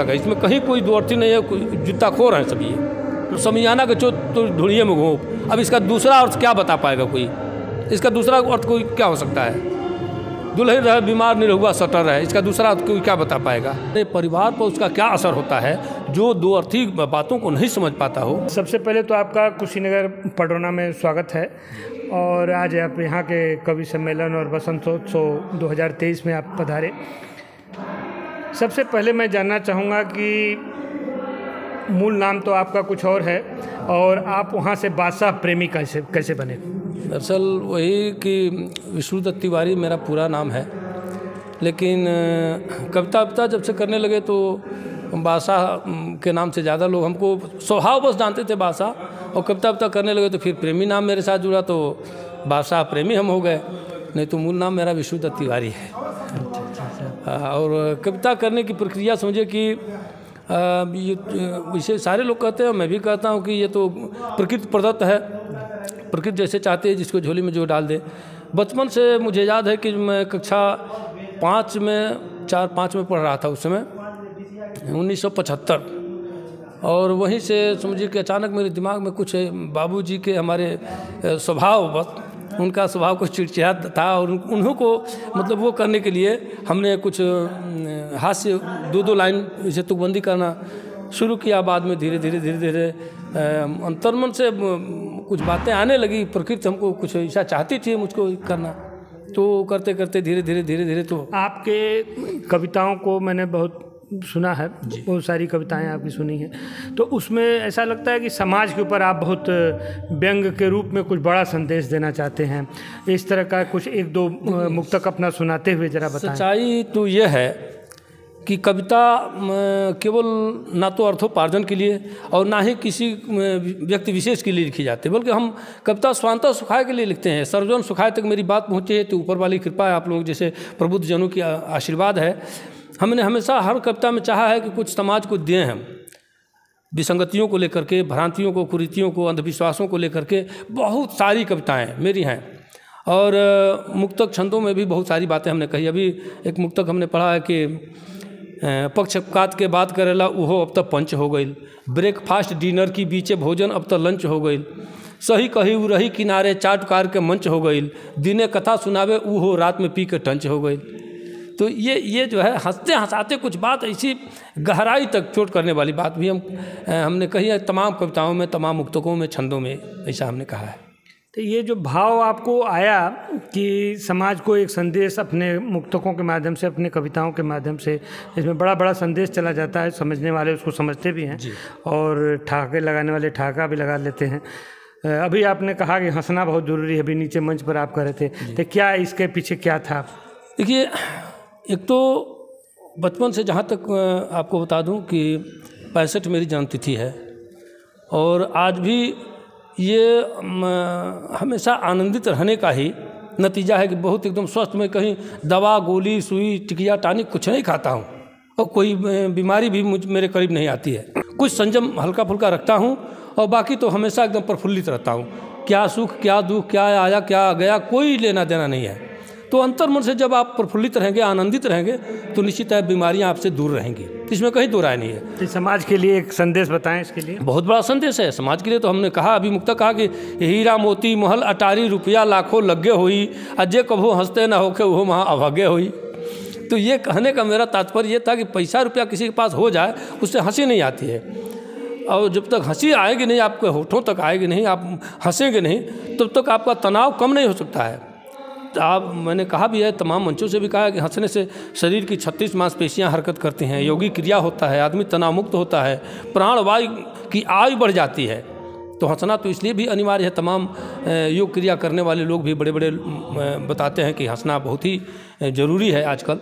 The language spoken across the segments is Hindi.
है, इसमें कहीं कोई दो अर्थी नहीं है, कोई जूताखोर हैं सभी। तो समियाना के चो तो ढूंढिए में घोंप। अब इसका दूसरा अर्थ क्या बता पाएगा कोई? इसका दूसरा अर्थ कोई क्या हो सकता है? दुल्हन रहे बीमार निरहुआ सटर रहे, इसका दूसरा अर्थ कोई क्या बता पाएगा? परिवार पर उसका क्या असर होता है जो दो अर्थी बातों को नहीं समझ पाता हो। सबसे पहले तो आपका कुशीनगर पडरौना में स्वागत है, और आज आप यहाँ के कवि सम्मेलन और बसंतोत्सव 2023 में आप पधारे। सबसे पहले मैं जानना चाहूँगा कि मूल नाम तो आपका कुछ और है, और आप वहाँ से बादशाह प्रेमी कैसे बने? दरअसल वही कि विष्णुदत्त तिवारी मेरा पूरा नाम है, लेकिन कविता जब से करने लगे तो बादशाह के नाम से ज़्यादा लोग हमको स्वभाव बस जानते थे बादशाह, और कविता करने लगे तो फिर प्रेमी नाम मेरे साथ जुड़ा तो बादशाह प्रेमी हम हो गए, नहीं तो मूल नाम मेरा विष्णुदत्त तिवारी है। और कविता करने की प्रक्रिया समझिए कि ये इसे सारे लोग कहते हैं, मैं भी कहता हूँ कि ये तो प्रकृति प्रदत्त है, प्रकृति जैसे चाहते हैं जिसको झोली में जो डाल दे। बचपन से मुझे याद है कि मैं कक्षा 4-5 में पढ़ रहा था उस समय 1975, और वहीं से समझिए कि अचानक मेरे दिमाग में कुछ बाबूजी के हमारे स्वभाव, बस उनका स्वभाव कुछ चिड़चिड़ा था, और उन्हों को मतलब वो करने के लिए हमने कुछ हास्य 2-2 लाइन जैसे तुकबंदी करना शुरू किया। बाद में धीरे धीरे अंतर्मन से कुछ बातें आने लगी, प्रकृति हमको कुछ ऐसा चाहती थी मुझको करना, तो करते करते धीरे धीरे तो आपके कविताओं को मैंने बहुत सुना है, बहुत सारी कविताएं आपकी सुनी हैं, तो उसमें ऐसा लगता है कि समाज के ऊपर आप बहुत व्यंग के रूप में कुछ बड़ा संदेश देना चाहते हैं। इस तरह का कुछ 1-2 मुक्तक अपना सुनाते हुए जरा बताएं। सच्चाई तो ये है कि कविता केवल ना तो अर्थोपार्जन के लिए और ना ही किसी व्यक्ति विशेष के लिए लिखी जाती है, बल्कि हम कविता स्वांतः सुखाय के लिए लिखते हैं। सर्वजन सुखाय तक मेरी बात पहुँची है तो ऊपर वाली कृपा है, आप लोग जैसे प्रबुद्ध जनों की आशीर्वाद है। हमने हमेशा हर कविता में चाहा है कि कुछ समाज को दें हम, विसंगतियों को लेकर के, भ्रांतियों को, कुरीतियों को, अंधविश्वासों को लेकर के बहुत सारी कविताएं मेरी हैं। और मुक्तक छंदों में भी बहुत सारी बातें हमने कही। अभी एक मुक्तक हमने पढ़ा है कि पक्षपात के बात करेला उहो अब तक पंच हो गई, ब्रेकफास्ट डिनर की बीचे भोजन अब तक लंच हो गई, सही कही उरही किनारे चाटकार के मंच हो गई, दिने कथा सुनावे उहो रात में पी के टंच हो गई। तो ये जो है हंसते हंसाते कुछ बात ऐसी गहराई तक चोट करने वाली बात भी हमने कही है तमाम कविताओं में, तमाम मुक्तकों में, छंदों में, ऐसा हमने कहा है। तो ये जो भाव आपको आया कि समाज को एक संदेश अपने मुक्तकों के माध्यम से, अपने कविताओं के माध्यम से, इसमें बड़ा संदेश चला जाता है, समझने वाले उसको समझते भी हैं और ठहाके लगाने वाले ठहाका भी लगा लेते हैं। अभी आपने कहा कि हंसना बहुत ज़रूरी है, अभी नीचे मंच पर आप कह रहे थे, तो क्या इसके पीछे क्या था? देखिए, एक तो बचपन से जहाँ तक आपको बता दूं कि 65 मेरी जन्मतिथि है, और आज भी ये हमेशा आनंदित रहने का ही नतीजा है कि बहुत एकदम स्वस्थ में, कहीं दवा गोली सुई टिकिया टानिक कुछ नहीं खाता हूँ, और कोई बीमारी भी मेरे करीब नहीं आती है। कुछ संयम हल्का फुल्का रखता हूँ, और बाकी तो हमेशा एकदम प्रफुल्लित रहता हूँ। क्या सुख क्या दुख, क्या आया क्या गया, कोई लेना देना नहीं है। तो अंतर्मन से जब आप प्रफुल्लित रहेंगे, आनंदित रहेंगे, तो निश्चित है बीमारियां आपसे दूर रहेंगी, इसमें कहीं दो राय नहीं है। तो समाज के लिए एक संदेश बताएं इसके लिए। बहुत बड़ा संदेश है समाज के लिए। तो हमने कहा, अभी मुक्तक कहा कि हीरा मोती महल अटारी रुपया लाखों लगे हुई, अजय कभू हंसते न होके वो वहाँ अभागे हुई। तो ये कहने का मेरा तात्पर्य ये था कि पैसा रुपया किसी के पास हो जाए उससे हंसी नहीं आती है, और जब तक हंसी आएगी नहीं, आपके होठों तक आएगी नहीं, आप हंसेंगे नहीं, तब तक आपका तनाव कम नहीं हो सकता है। आप, मैंने कहा भी है, तमाम मंचों से भी कहा है कि हंसने से शरीर की 36 मांसपेशियां हरकत करती हैं, योगी क्रिया होता है, आदमी तनाव मुक्त होता है, प्राण वायु की आयु बढ़ जाती है। तो हंसना तो इसलिए भी अनिवार्य है। तमाम योग क्रिया करने वाले लोग भी बड़े बताते हैं कि हंसना बहुत ही ज़रूरी है आजकल,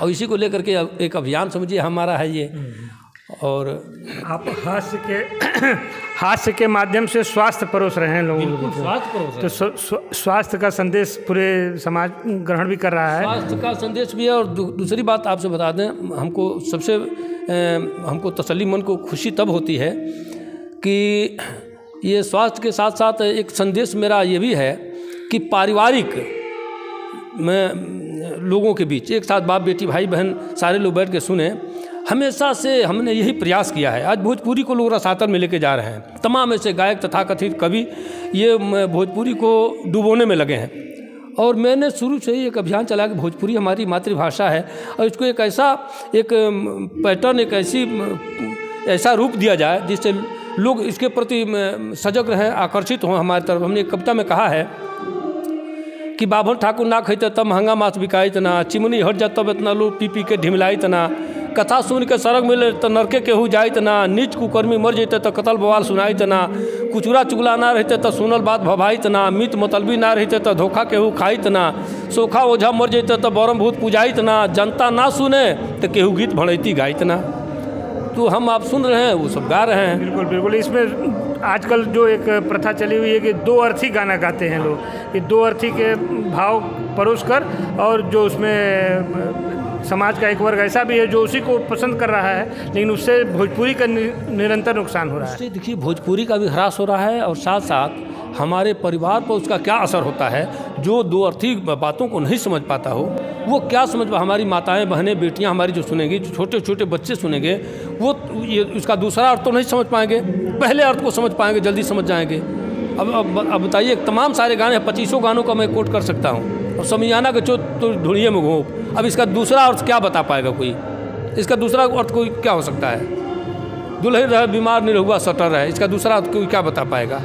और इसी को लेकर के एक अभियान समझिए हमारा है ये। और आप हास्य के माध्यम से स्वास्थ्य परोस रहे हैं लोगों को, तो स्वास्थ्य का संदेश पूरे समाज ग्रहण भी कर रहा है। स्वास्थ्य का संदेश भी है, और दूसरी बात आपसे बता दें, हमको तसल्ली, मन को खुशी तब होती है कि ये स्वास्थ्य के साथ साथ एक संदेश मेरा ये भी है कि पारिवारिक में लोगों के बीच एक साथ बाप बेटी भाई बहन सारे लोग बैठ के सुने, हमेशा से हमने यही प्रयास किया है। आज भोजपुरी को लोग रसातल में लेके जा रहे हैं। तमाम ऐसे गायक तथाकथित कवि ये भोजपुरी को डुबोने में लगे हैं। और मैंने शुरू से ही एक अभियान चलाया कि भोजपुरी हमारी मातृभाषा है और इसको एक ऐसा एक पैटर्न, एक ऐसा रूप दिया जाए जिससे लोग इसके प्रति सजग रहें, आकर्षित हों हमारी तरफ। हमने एक कविता में कहा है कि बाभन ठाकुर ना खैते तब महंगा माछ बिकाई तना, चिमनी हट जा तब इतना लोग पी पी के ढिमलाई तना, कथा सुन के सड़क मिले तो नरके केहू जाई तना, नीच कुकर्मी मर जैते तो कतल बवाल सुनाई तना, कुचुरा चुगला ना रहते तो सुनल बात भभाई तना, मित मतलबी ना रहते तो धोखा केहू खाई तना, सोखा ओझा मर जैते तो बरम भूत पूजाई तना, जनता ना सुने तो केहू गीत भड़ैती गाई तना। तो हम आप सुन रहे हैं, वो सब गा रहे हैं। बिल्कुल बिल्कुल। इसमें आजकल जो एक प्रथा चली हुई है कि दो अर्थी गाना गाते हैं लोग, कि दो अर्थी के भाव परोस कर, और जो उसमें समाज का एक वर्ग ऐसा भी है जो उसी को पसंद कर रहा है, लेकिन उससे भोजपुरी का निरंतर नुकसान हो रहा है। उससे देखिए भोजपुरी का भी ह्रास हो रहा है और साथ साथ हमारे परिवार पर उसका क्या असर होता है। जो दो अर्थी बातों को नहीं समझ पाता हो वो क्या समझ पा, हमारी माताएं बहनें बेटियां हमारी जो सुनेंगी, जो छोटे छोटे बच्चे सुनेंगे, वो ये उसका दूसरा अर्थ तो नहीं समझ पाएंगे, पहले अर्थ को समझ पाएंगे, जल्दी समझ जाएंगे। अब बताइए, तमाम सारे गाने 25 गानों का मैं कोट कर सकता हूँ, और समियाना के चो तो ढूंढिए में घूम, अब इसका दूसरा अर्थ क्या बता पाएगा कोई? इसका दूसरा अर्थ कोई क्या हो सकता है? दुल्हन रहे बीमार निरहुआ सटर रहे, इसका दूसरा अर्थ कोई क्या बता पाएगा?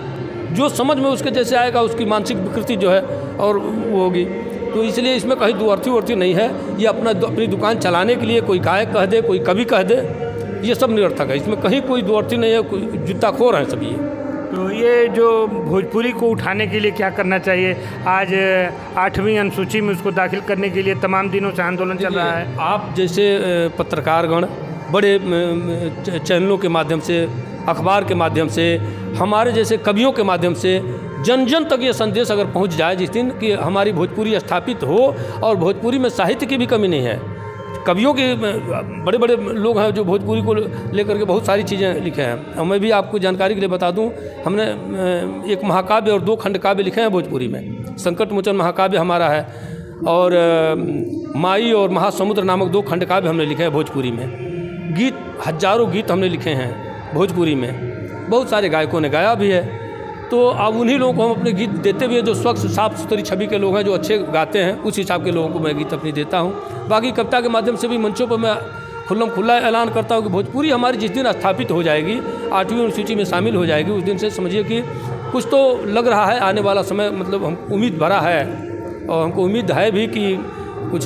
जो समझ में उसके जैसे आएगा उसकी मानसिक विकृति जो है और वो होगी। तो इसलिए इसमें कहीं दो अर्थी नहीं है। ये अपनी दुकान चलाने के लिए कोई गायक कह दे, कोई कवि कह दे, ये सब निरर्थक है। इसमें कहीं कोई दो अर्थी नहीं है, कोई जूताखोर हैं सभी। तो ये जो भोजपुरी को उठाने के लिए क्या करना चाहिए? आज 8वीं अनुसूची में उसको दाखिल करने के लिए तमाम दिनों से आंदोलन चल रहा है। आप जैसे पत्रकारगण बड़े चैनलों के माध्यम से, अखबार के माध्यम से, हमारे जैसे कवियों के माध्यम से जन जन तक ये संदेश अगर पहुंच जाए जिस दिन कि हमारी भोजपुरी स्थापित हो, और भोजपुरी में साहित्य की भी कमी नहीं है, कवियों के बड़े बड़े लोग हैं जो भोजपुरी को लेकर के बहुत सारी चीज़ें लिखे हैं। और मैं भी आपको जानकारी के लिए बता दूं, हमने एक महाकाव्य और 2 खंड काव्य लिखे हैं भोजपुरी में। संकट मोचन महाकाव्य हमारा है, और माई और महासमुद्र नामक 2 खंड काव्य हमने लिखे हैं भोजपुरी में। गीत, हजारों गीत हमने लिखे हैं भोजपुरी में, बहुत सारे गायकों ने गाया भी है। तो अब उन्हीं लोगों को हम अपने गीत देते भी हैं जो स्वच्छ साफ सुथरी छवि के लोग हैं, जो अच्छे गाते हैं, उस हिसाब के लोगों को मैं गीत अपनी देता हूँ। बाकी कविता के माध्यम से भी मंचों पर मैं खुल्ला ऐलान करता हूँ कि भोजपुरी हमारी जिस दिन स्थापित हो जाएगी, 8वीं अनुसूची में शामिल हो जाएगी, उस दिन से समझिए कि कुछ तो लग रहा है आने वाला समय, मतलब हम उम्मीद भरा है, और हमको उम्मीद है भी कि कुछ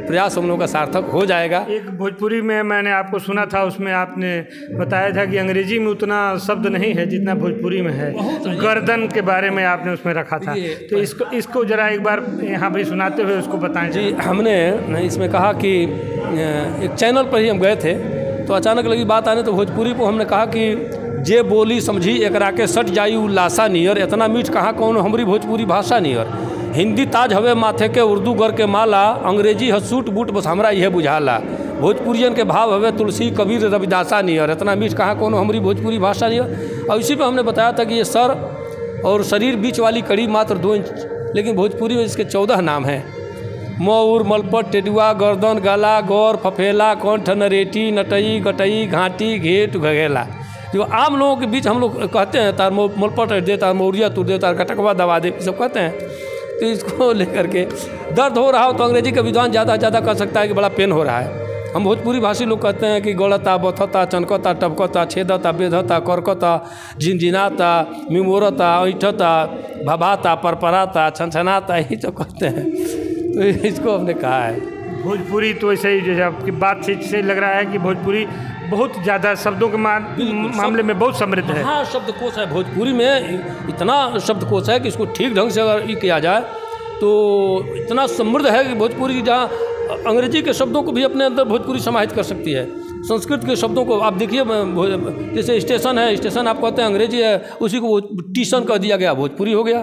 प्रयास हम लोगों का सार्थक हो जाएगा। एक भोजपुरी में मैंने आपको सुना था, उसमें आपने बताया था कि अंग्रेजी में उतना शब्द नहीं है जितना भोजपुरी में है। गर्दन के बारे में आपने उसमें रखा था, तो इसको जरा एक बार यहाँ भी सुनाते हुए उसको बताएं। जी, हमने इसमें कहा कि एक चैनल पर ही हम गए थे, तो अचानक लगी बात आने, तो भोजपुरी को हमने कहा कि जे बोली समझी एकरा के सट जाई उल्लासा नियर, इतना मीठ कहाँ कौन हमारी भोजपुरी भाषा नियर, हिंदी ताज हवे माथे के उर्दू गर के माला, अंग्रेजी है सूट बूट बस हमरा यह बुझाला, भोजपुरियन के भाव हवे तुलसी कबीर रविदासा नियर, इतना मीठ कहाँ कौन हमारी भोजपुरी भाषा नियर। और इसी पे हमने बताया था कि ये सर और शरीर बीच वाली कड़ी मात्र 2 इंच, लेकिन भोजपुरी में इसके 14 नाम हैं। मऊर, मलपट, टेडुआ, गर्दन, गला, गौर, फफेला, कंठ, नरेटी, नटई, गटई, घाटी, घेट, घगेला। जो आम लोगों के बीच हम लोग कहते हैं, तार मलपट दे, तार मौरिया तुर दे, तार गटकवा दबा दे, सब कहते हैं। तो इसको लेकर के दर्द हो रहा हो तो अंग्रेजी का विद्वान ज़्यादा कह सकता है कि बड़ा पेन हो रहा है। हम भोजपुरी भाषी लोग कहते हैं कि गड़ता, बथता, चनकता, टपकता, छेदता, बेधता, करकता, झिनझिनाता, मिमोरता, ऐठता, भभाता, परपराता, छनछनाता, यही तो कहते हैं। तो इसको हमने कहा है भोजपुरी। तो ऐसे ही जैसे आपकी बात से लग रहा है कि भोजपुरी बहुत ज़्यादा शब्दों के मामले में बहुत समृद्ध है। हाँ, शब्दकोश है भोजपुरी में, इतना शब्दकोश है कि इसको ठीक ढंग से अगर ये किया जाए तो इतना समृद्ध है कि भोजपुरी जहाँ अंग्रेजी के शब्दों को भी अपने अंदर भोजपुरी समाहित कर सकती है। संस्कृत के शब्दों को आप देखिए, जैसे स्टेशन है, स्टेशन आप कहते हैं अंग्रेजी है, उसी को टीशन कह दिया गया, भोजपुरी हो गया।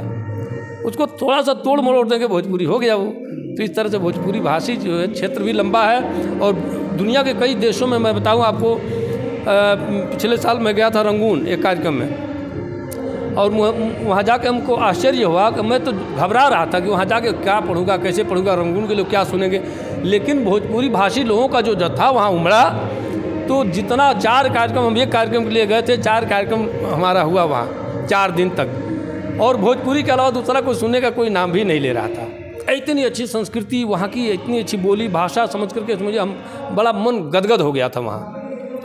उसको थोड़ा सा तोड़ मरोड़ देंगे, भोजपुरी हो गया वो। तो इस तरह से भोजपुरी भाषी जो है क्षेत्र भी लंबा है, और दुनिया के कई देशों में, मैं बताऊं आपको, पिछले साल मैं गया था रंगून एक कार्यक्रम में, और वहाँ जाके हमको आश्चर्य हुआ कि मैं तो घबरा रहा था कि वहाँ जाके क्या पढ़ूंगा, कैसे पढ़ूंगा, रंगून के लोग क्या सुनेंगे। लेकिन भोजपुरी भाषी लोगों का जो जत्था वहाँ उमड़ा, तो जितना 4 कार्यक्रम, हम एक कार्यक्रम के लिए गए थे, 4 कार्यक्रम हमारा हुआ वहाँ 4 दिन तक, और भोजपुरी के अलावा दूसरा कोई सुनने का कोई नाम भी नहीं ले रहा था। इतनी अच्छी संस्कृति वहाँ की, इतनी अच्छी बोली भाषा समझ करके मुझे हम बड़ा मन गदगद हो गया था वहाँ।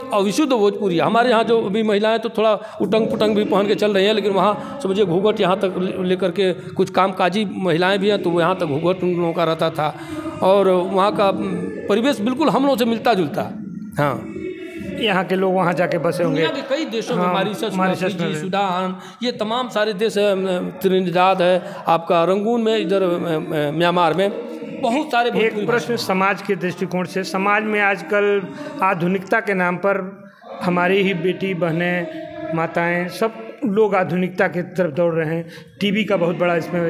और विशुद्ध भोजपुरी। हमारे यहाँ जो अभी महिलाएं तो थोड़ा उटंग पुटंग भी पहन के चल रही हैं, लेकिन वहाँ समझिए घूंघट यहाँ तक लेकर के कुछ कामकाजी महिलाएं भी हैं, तो यहाँ तक घूंघट उन लोगों का रहता था, और वहाँ का परिवेश बिल्कुल हम लोगों से मिलता जुलता। हाँ, यहाँ के लोग वहाँ जाके बसे होंगे। दुनिया के कई देशों में, हाँ, मॉरिशस, सूडान, ये तमाम सारे देश है, त्रिनिदाद है आपका, रंगून में, इधर म्यांमार में, बहुत सारे। एक प्रश्न समाज के दृष्टिकोण से, समाज में आजकल आधुनिकता के नाम पर हमारी ही बेटी बहनें माताएं सब लोग आधुनिकता की तरफ दौड़ रहे हैं। टीवी का बहुत बड़ा इसमें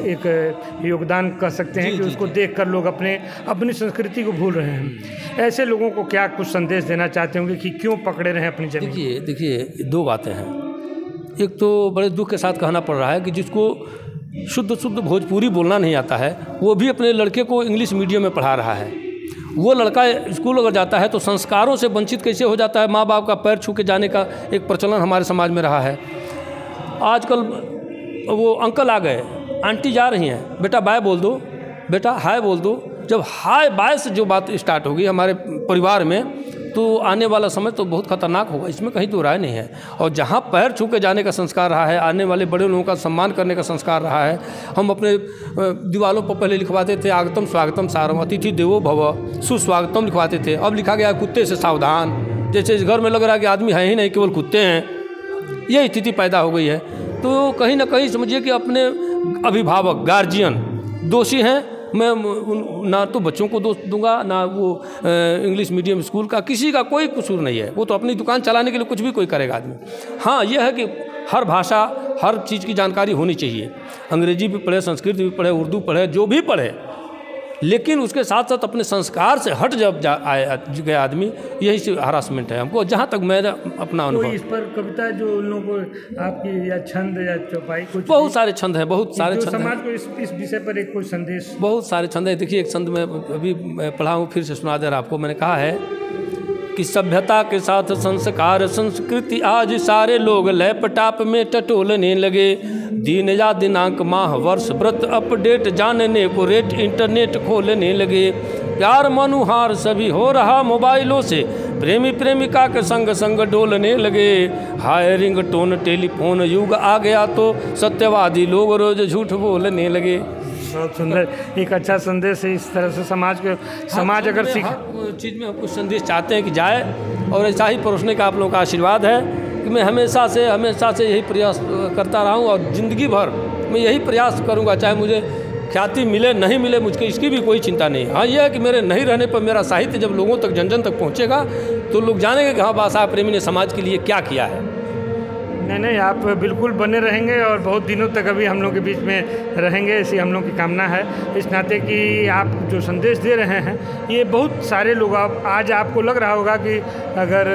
एक योगदान कह सकते हैं कि उसको देखकर लोग अपनी संस्कृति को भूल रहे हैं। ऐसे लोगों को क्या कुछ संदेश देना चाहते होंगे कि क्यों पकड़े रहें अपनी जमीन? देखिए 2 बातें हैं। एक तो बड़े दुख के साथ कहना पड़ रहा है कि जिसको शुद्ध भोजपुरी बोलना नहीं आता है, वो भी अपने लड़के को इंग्लिश मीडियम में पढ़ा रहा है। वो लड़का स्कूल अगर जाता है तो संस्कारों से वंचित कैसे हो जाता है। माँ बाप का पैर छू के जाने का एक प्रचलन हमारे समाज में रहा है। आजकल वो अंकल आ गए, आंटी जा रही हैं, बेटा बाय बोल दो, बेटा हाय बोल दो। जब हाय बाय से जो बात स्टार्ट होगी हमारे परिवार में, तो आने वाला समय तो बहुत खतरनाक होगा, इसमें कहीं तो राय नहीं है। और जहाँ पैर छू के जाने का संस्कार रहा है, आने वाले बड़े लोगों का सम्मान करने का संस्कार रहा है। हम अपने दीवारों पर पहले लिखवाते थे आगतम स्वागतम सारम अतिथि देवो भव, सुस्वागतम लिखवाते थे। अब लिखा गया कुत्ते से सावधान, जैसे इस घर में लग रहा है कि आदमी है ही नहीं, केवल कुत्ते हैं। ये स्थिति पैदा हो गई है। तो कहीं ना कहीं समझिए कि अपने अभिभावक गार्जियन दोषी हैं। मैं ना तो बच्चों को दोष दूंगा, ना वो इंग्लिश मीडियम स्कूल का, किसी का कोई कसूर नहीं है। वो तो अपनी दुकान चलाने के लिए कुछ भी कोई करेगा आदमी। हाँ, यह है कि हर भाषा, हर चीज़ की जानकारी होनी चाहिए। अंग्रेजी भी पढ़े, संस्कृत भी पढ़े, उर्दू पढ़े, जो भी पढ़े, लेकिन उसके साथ साथ अपने संस्कार से हट जब गया आदमी, यही से हरासमेंट है हमको, जहाँ तक मेरा अपना अनुभव। इस पर कविता जो उन लोगों को आपकी, या छंद या चौपाई, कुछ बहुत सारे छंद हैं, बहुत सारे छंद समाज को इस विषय पर एक कोई संदेश? बहुत सारे छंद हैं। देखिए, एक छंद मैं अभी पढ़ा हूँ, फिर से सुना दे रहा आपको। मैंने कहा है कि सभ्यता के साथ संस्कार संस्कृति आज सारे लोग लैपटॉप में टटोलने लगे। दिन या दिनांक माह वर्ष व्रत अपडेट जानने को रेट इंटरनेट खोलने लगे। प्यार मनुहार सभी हो रहा मोबाइलों से, प्रेमी प्रेमिका के संग संग डोलने लगे। हाय रिंगटोन टेलीफोन युग आ गया तो सत्यवादी लोग रोज झूठ बोलने लगे। बहुत सुंदर, एक अच्छा संदेश है। इस तरह से समाज अगर सीख चीज़ में हम कुछ संदेश चाहते हैं कि जाए, और ऐसा ही परोसने का आप लोगों का आशीर्वाद है कि मैं हमेशा से यही प्रयास करता रहा हूँ, और ज़िंदगी भर मैं यही प्रयास करूँगा। चाहे मुझे ख्याति मिले नहीं मिले, मुझको इसकी भी कोई चिंता नहीं। हाँ, यह है कि मेरे नहीं रहने पर मेरा साहित्य जब लोगों तक जन जन तक पहुँचेगा तो लोग जानेंगे कि हाँ, बाबा साहब प्रेमी ने समाज के लिए क्या किया है। नहीं, आप बिल्कुल बने रहेंगे और बहुत दिनों तक अभी हम लोग के बीच में रहेंगे, ऐसी हम लोग की कामना है। इस नाते कि आप जो संदेश दे रहे हैं, ये बहुत सारे लोग, आज आपको लग रहा होगा कि अगर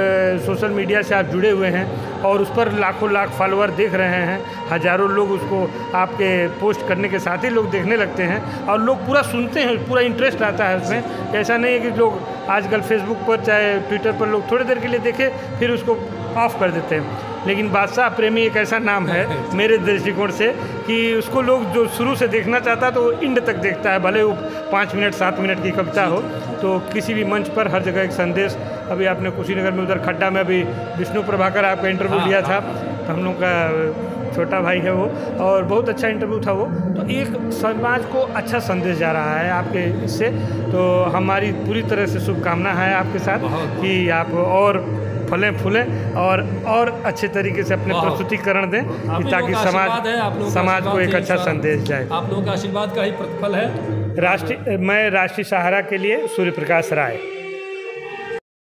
सोशल मीडिया से आप जुड़े हुए हैं और उस पर लाखों लाख फॉलोअर देख रहे हैं, हज़ारों लोग उसको आपके पोस्ट करने के साथ ही लोग देखने लगते हैं, और लोग पूरा सुनते हैं, पूरा इंटरेस्ट आता है उसमें। ऐसा नहीं है कि लोग आजकल फेसबुक पर चाहे ट्विटर पर लोग थोड़ी देर के लिए देखे फिर उसको ऑफ कर देते हैं। लेकिन बादशाह प्रेमी एक ऐसा नाम है मेरे दृष्टिकोण से कि उसको लोग जो शुरू से देखना चाहता है तो वो इंड तक देखता है, भले वो 5 मिनट 7 मिनट की कविता हो। तो किसी भी मंच पर हर जगह एक संदेश। अभी आपने कुशीनगर में उधर खड्डा में अभी विष्णु प्रभाकर आपका इंटरव्यू लिया था, तो हम लोग का छोटा भाई है वो, और बहुत अच्छा इंटरव्यू था वो। तो एक समाज को अच्छा संदेश जा रहा है आपके इससे, तो हमारी पूरी तरह से शुभकामना है आपके साथ कि आप और फलें फूलें और अच्छे तरीके से अपने प्रस्तुतिकरण दें, ताकि समाज को एक अच्छा संदेश जाए। आप लोगों का आशीर्वाद का ही प्रतिफल है। मैं राष्ट्रीय सहारा के लिए सूर्य प्रकाश राय।